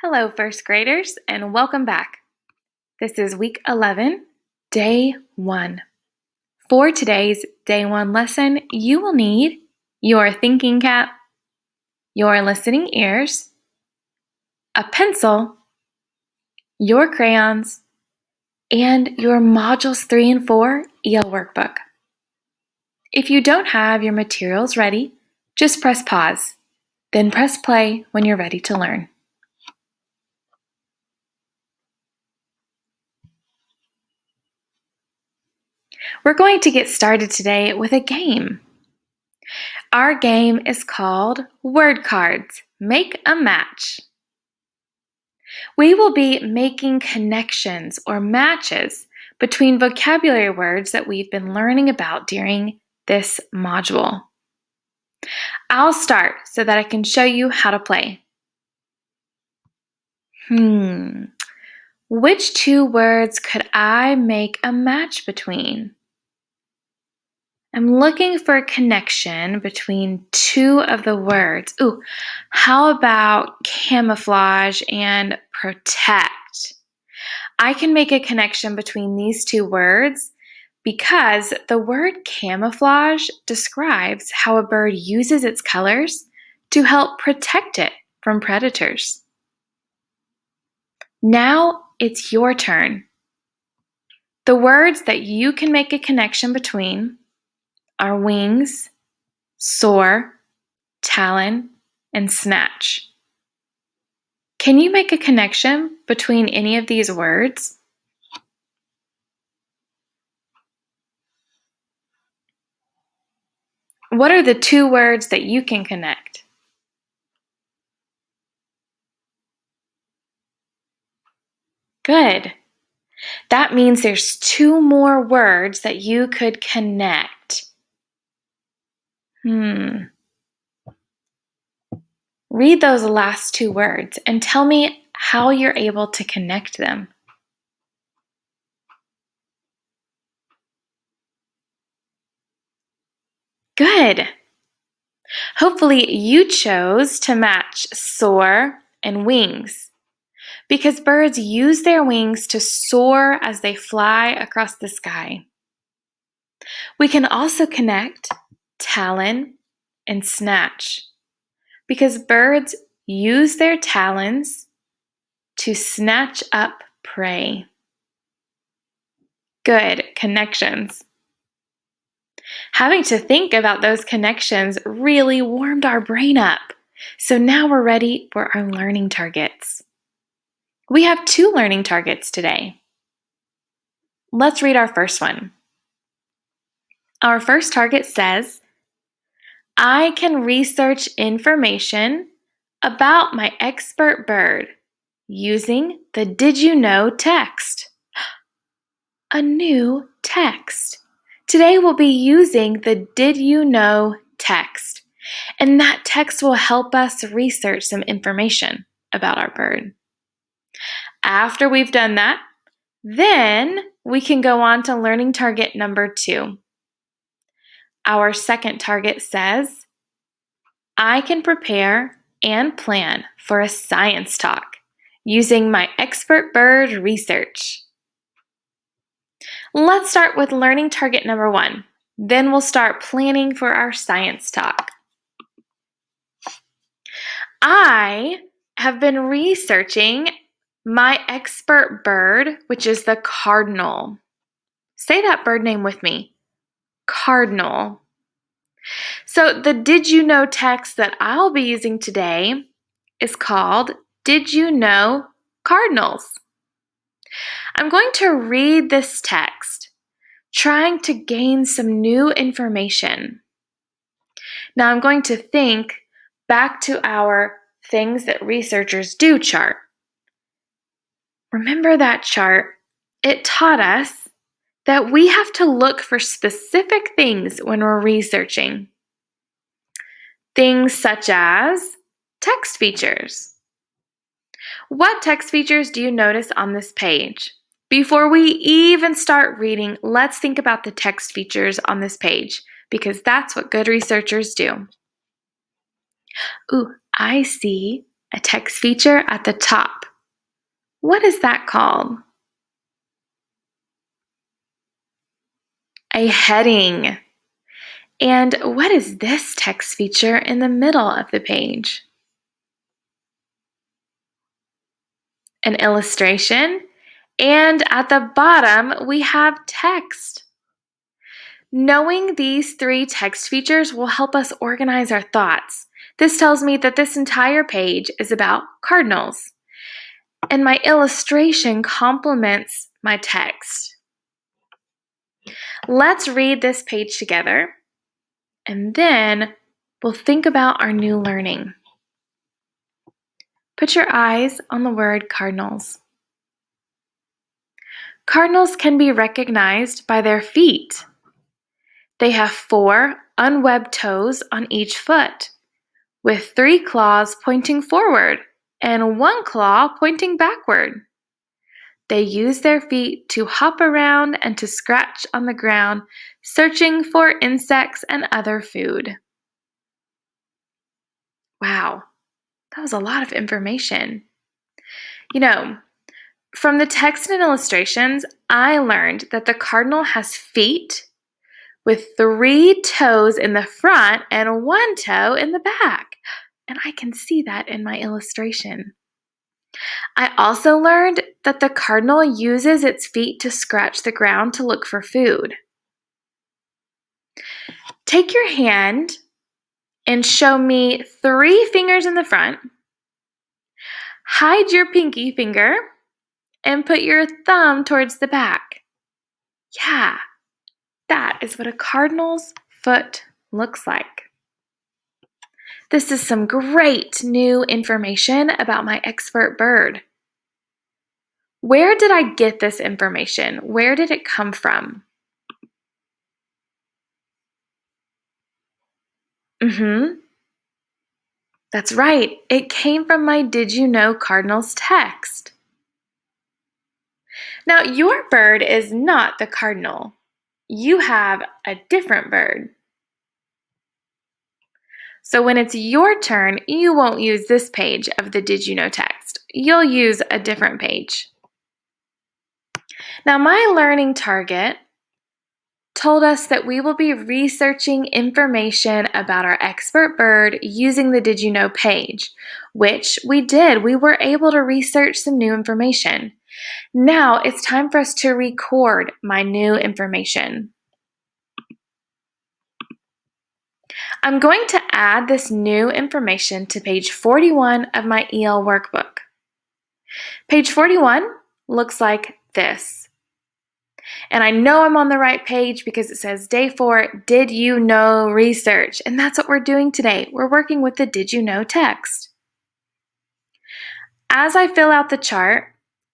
Hello, first graders, and welcome back. This is week 11, day 1. For today's day 1 lesson, you will need your thinking cap, your listening ears, a pencil, your crayons, and your modules 3 and 4 EL workbook. If you don't have your materials ready, just press pause, then press play when you're ready to learn. We're going to get started today with a game. Our game is called Word Cards. Make a match. We will be making connections or matches between vocabulary words that we've been learning about during this module. I'll start so that I can show you how to play. Which two words could I make a match between? I'm looking for a connection between two of the words. How about camouflage and protect? I can make a connection between these two words because the word camouflage describes how a bird uses its colors to help protect it from predators. Now it's your turn. The words that you can make a connection between are wings, soar, talon, and snatch. Can you make a connection between any of these words? What are the two words that you can connect? Good. That means there's two more words that you could connect. Read those last two words and tell me how you're able to connect them. Good. Hopefully you chose to match soar and wings because birds use their wings to soar as they fly across the sky. We can also connect talon and snatch because birds use their talons to snatch up prey. Good connections. Having to think about those connections really warmed our brain up. So now we're ready for our learning targets. We have 2 learning targets today. Let's read our first one. Our first target says, I can research information about my expert bird using the Did You Know text. A new text. Today we'll be using the Did You Know text, and that text will help us research some information about our bird. After we've done that, then we can go on to learning target number 2. Our second target says, I can prepare and plan for a science talk using my expert bird research. Let's start with learning target number 1. Then we'll start planning for our science talk. I have been researching my expert bird, which is the cardinal. Say that bird name with me. Cardinal. So the Did You Know text that I'll be using today is called Did You Know Cardinals? I'm going to read this text, trying to gain some new information. Now I'm going to think back to our Things That Researchers Do chart. Remember that chart? It taught us that we have to look for specific things when we're researching. Things such as text features. What text features do you notice on this page? Before we even start reading, let's think about the text features on this page because that's what good researchers do. I see a text feature at the top. What is that called? A heading. And what is this text feature in the middle of the page? An illustration. And at the bottom, we have text. Knowing these 3 text features will help us organize our thoughts. This tells me that this entire page is about cardinals. And my illustration complements my text. Let's read this page together, and then we'll think about our new learning. Put your eyes on the word cardinals. Cardinals can be recognized by their feet. They have 4 unwebbed toes on each foot, with 3 claws pointing forward and 1 claw pointing backward. They use their feet to hop around and to scratch on the ground, searching for insects and other food. Wow, that was a lot of information. From the text and illustrations, I learned that the cardinal has feet with 3 toes in the front and 1 toe in the back. And I can see that in my illustration. I also learned that the cardinal uses its feet to scratch the ground to look for food. Take your hand and show me 3 fingers in the front. Hide your pinky finger and put your thumb towards the back. Yeah, that is what a cardinal's foot looks like. This is some great new information about my expert bird. Where did I get this information? Where did it come from? That's right. It came from my Did You Know Cardinals text. Now, your bird is not the cardinal. You have a different bird. So when it's your turn, you won't use this page of the Did You Know text. You'll use a different page. Now, my learning target told us that we will be researching information about our expert bird using the Did You Know page, which we did. We were able to research some new information. Now it's time for us to record my new information. I'm going to add this new information to page 41 of my EL workbook. Page 41 looks like this. And I know I'm on the right page because it says Day 4, Did You Know Research. And that's what we're doing today. We're working with the Did You Know text. As I fill out the chart,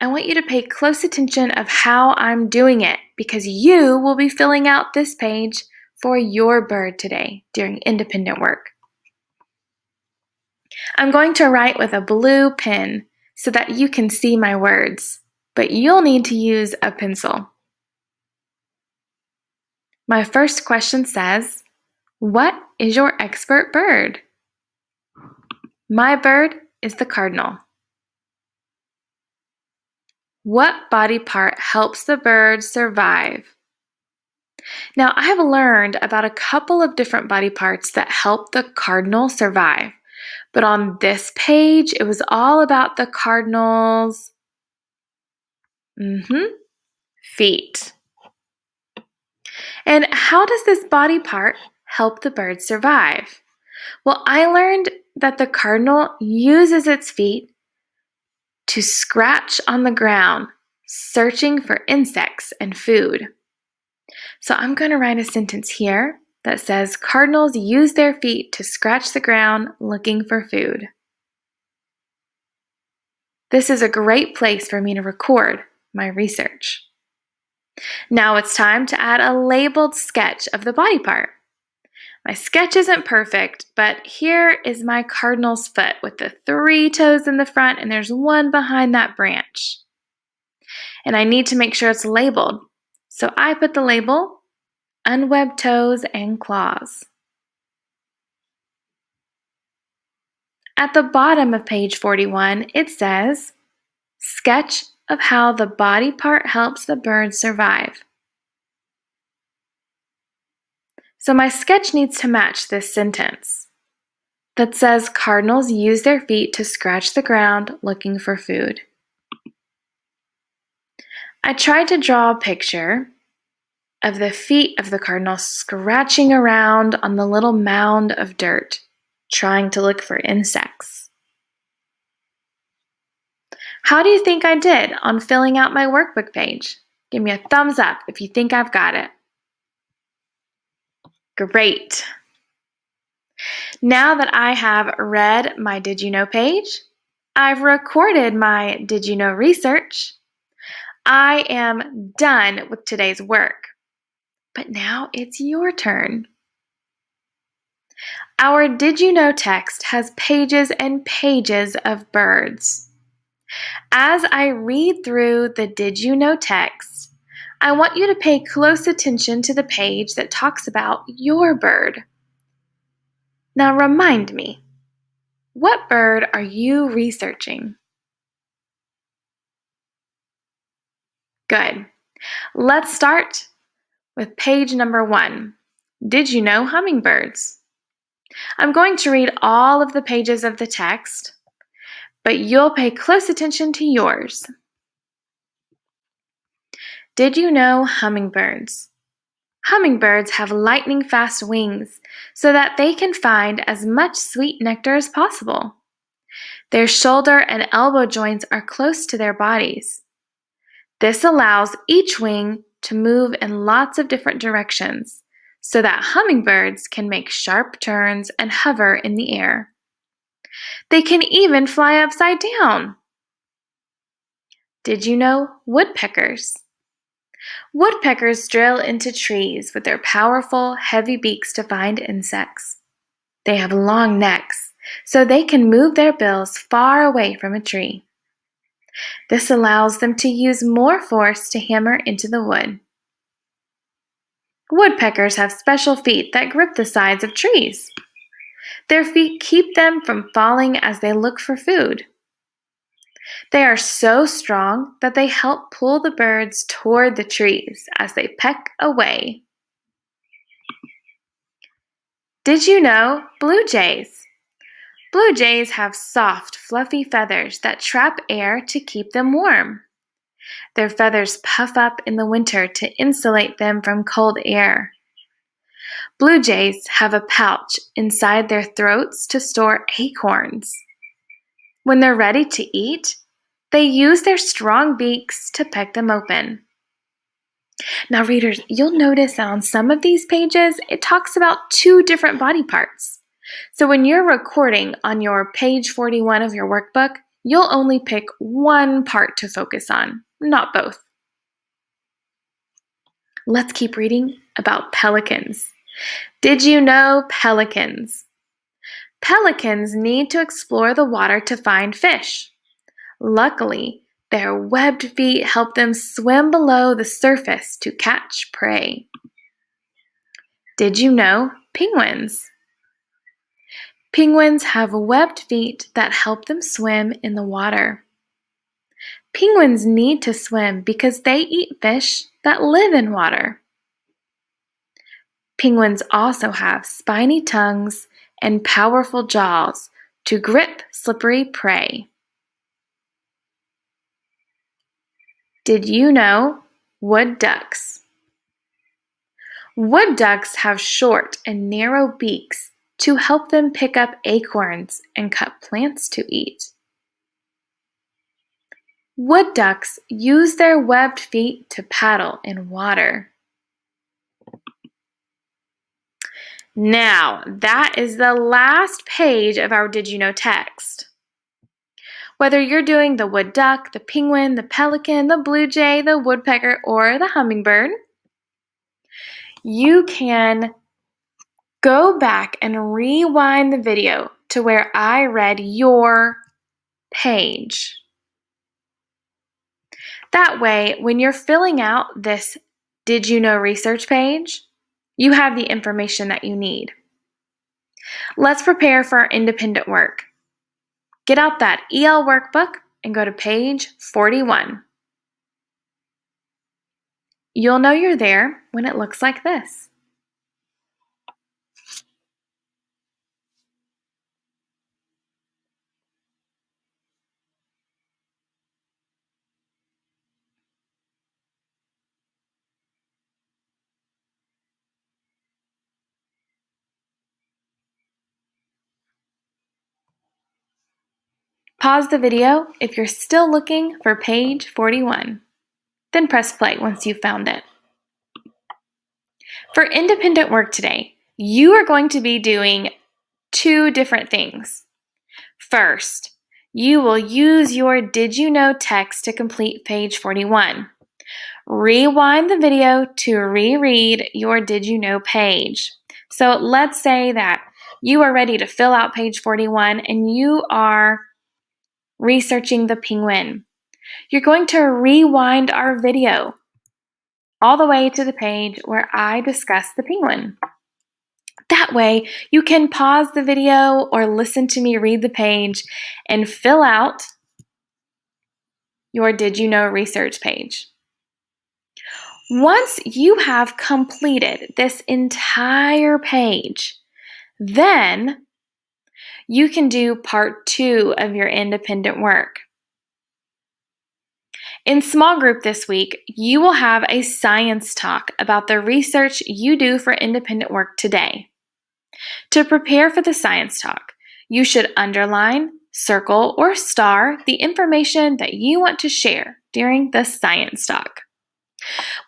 I want you to pay close attention of how I'm doing it because you will be filling out this page for your bird today during independent work. I'm going to write with a blue pen so that you can see my words, but you'll need to use a pencil. My first question says, what is your expert bird? My bird is the cardinal. What body part helps the bird survive? Now, I've learned about a couple of different body parts that help the cardinal survive. But on this page, it was all about the cardinal's feet. And how does this body part help the bird survive? Well, I learned that the cardinal uses its feet to scratch on the ground, searching for insects and food. So I'm going to write a sentence here that says, cardinals use their feet to scratch the ground looking for food. This is a great place for me to record my research. Now it's time to add a labeled sketch of the body part. My sketch isn't perfect, but here is my cardinal's foot with the 3 toes in the front and there's 1 behind that branch. And I need to make sure it's labeled. So I put the label, unwebbed toes and claws. At the bottom of page 41, it says, sketch of how the body part helps the bird survive. So my sketch needs to match this sentence that says cardinals use their feet to scratch the ground looking for food. I tried to draw a picture of the feet of the cardinal scratching around on the little mound of dirt, trying to look for insects. How do you think I did on filling out my workbook page? Give me a thumbs up if you think I've got it. Great. Now that I have read my Did You Know page, I've recorded my Did You Know research, I am done with today's work. But now it's your turn. Our Did You Know text has pages and pages of birds. As I read through the Did You Know text, I want you to pay close attention to the page that talks about your bird. Now remind me, what bird are you researching? Good. Let's start with page number 1. Did you know hummingbirds? I'm going to read all of the pages of the text, but you'll pay close attention to yours. Did you know hummingbirds? Hummingbirds have lightning-fast wings so that they can find as much sweet nectar as possible. Their shoulder and elbow joints are close to their bodies. This allows each wing to move in lots of different directions so that hummingbirds can make sharp turns and hover in the air. They can even fly upside down. Did you know woodpeckers? Woodpeckers drill into trees with their powerful, heavy beaks to find insects. They have long necks, so they can move their bills far away from a tree. This allows them to use more force to hammer into the wood. Woodpeckers have special feet that grip the sides of trees. Their feet keep them from falling as they look for food. They are so strong that they help pull the birds toward the trees as they peck away. Did you know blue jays? Blue jays have soft, fluffy feathers that trap air to keep them warm. Their feathers puff up in the winter to insulate them from cold air. Blue jays have a pouch inside their throats to store acorns. When they're ready to eat, they use their strong beaks to peck them open. Now, readers, you'll notice that on some of these pages, it talks about 2 different body parts. So when you're recording on your page 41 of your workbook, you'll only pick one part to focus on, not both. Let's keep reading about pelicans. Did you know pelicans? Pelicans need to explore the water to find fish. Luckily, their webbed feet help them swim below the surface to catch prey. Did you know penguins? Penguins have webbed feet that help them swim in the water. Penguins need to swim because they eat fish that live in water. Penguins also have spiny tongues and powerful jaws to grip slippery prey. Did you know wood ducks? Wood ducks have short and narrow beaks to help them pick up acorns and cut plants to eat. Wood ducks use their webbed feet to paddle in water. Now, that is the last page of our Did You Know text. Whether you're doing the wood duck, the penguin, the pelican, the blue jay, the woodpecker, or the hummingbird, you can go back and rewind the video to where I read your page. That way, when you're filling out this Did You Know research page, you have the information that you need. Let's prepare for our independent work. Get out that EL workbook and go to page 41. You'll know you're there when it looks like this. Pause the video if you're still looking for page 41. Then press play once you've found it. For independent work today, you are going to be doing two different things. First, you will use your Did You Know text to complete page 41. Rewind the video to reread your Did You Know page. So let's say that you are ready to fill out page 41 and you are researching the penguin. You're going to rewind our video all the way to the page where I discuss the penguin. That way, you can pause the video or listen to me read the page and fill out your Did You Know research page. Once you have completed this entire page, then you can do part 2 of your independent work. In small group this week, you will have a science talk about the research you do for independent work today. To prepare for the science talk, you should underline, circle, or star the information that you want to share during the science talk.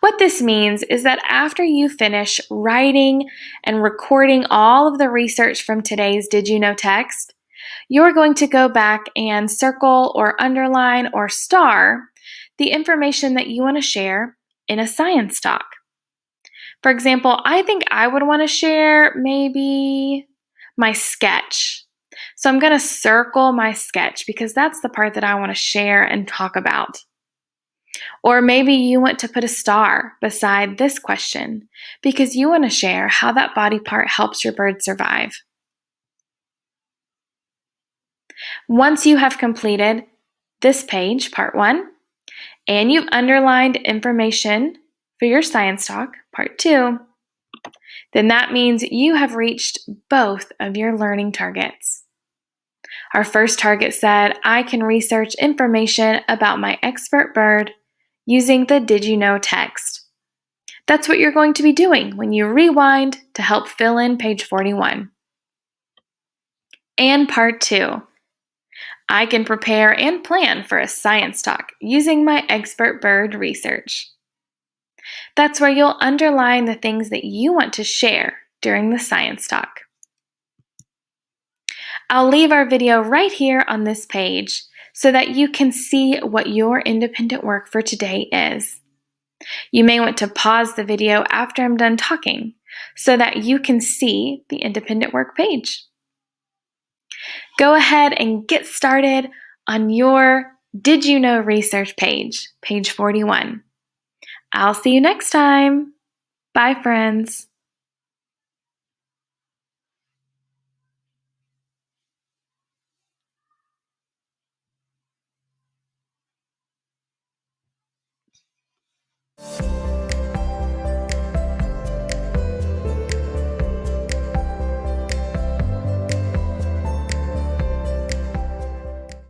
What this means is that after you finish writing and recording all of the research from today's Did You Know text, you're going to go back and circle or underline or star the information that you want to share in a science talk. For example, I think I would want to share maybe my sketch. So I'm going to circle my sketch because that's the part that I want to share and talk about. Or maybe you want to put a star beside this question because you want to share how that body part helps your bird survive. Once you have completed this page, part 1, and you've underlined information for your science talk, part 2, then that means you have reached both of your learning targets. Our first target said, I can research information about my expert bird using the Did You Know text. That's what you're going to be doing when you rewind to help fill in page 41. And part 2, I can prepare and plan for a science talk using my expert bird research. That's where you'll underline the things that you want to share during the science talk. I'll leave our video right here on this page so that you can see what your independent work for today is. You may want to pause the video after I'm done talking so that you can see the independent work page. Go ahead and get started on your Did You Know research page, page 41. I'll see you next time. Bye, friends.